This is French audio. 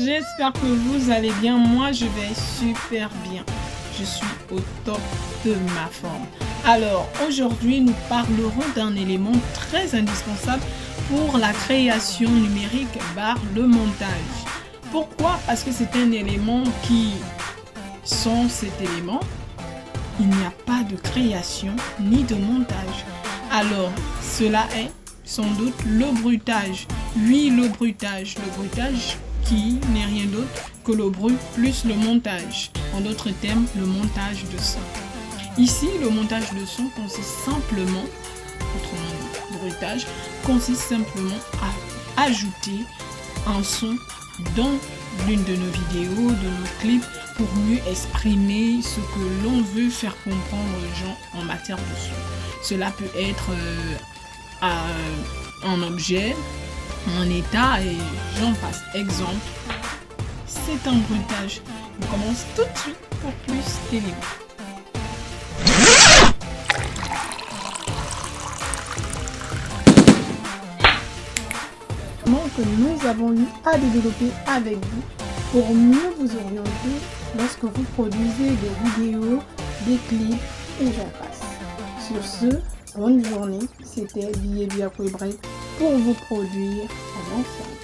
j'espère que vous allez bien. Moi, je vais super bien. Je suis au top de ma forme. Alors, aujourd'hui, nous parlerons d'un élément très indispensable pour la création numérique par le montage. Pourquoi? Parce que c'est un élément qui, sans cet élément, il n'y a pas de création ni de montage. Alors, cela est sans doute le bruitage. Oui, le bruitage. Le bruitage qui n'est rien d'autre que le bruit plus le montage. En d'autres termes, le montage de son. Ici, le montage de son consiste simplement, autrement bruitage, consiste simplement à ajouter un son dans l'une de nos vidéos, de nos clips, pour mieux exprimer ce que l'on veut faire comprendre aux gens en matière de son. Cela peut être un objet, un état et j'en passe. Exemple, c'est un bruitage. On commence tout de suite pour plus d'éléments. Que nous avons eu à développer avec vous pour mieux vous orienter lorsque vous produisez des vidéos, des clips et j'en passe. Sur ce, bonne journée, c'était Bié Biakoui Break pour vous produire en ensemble.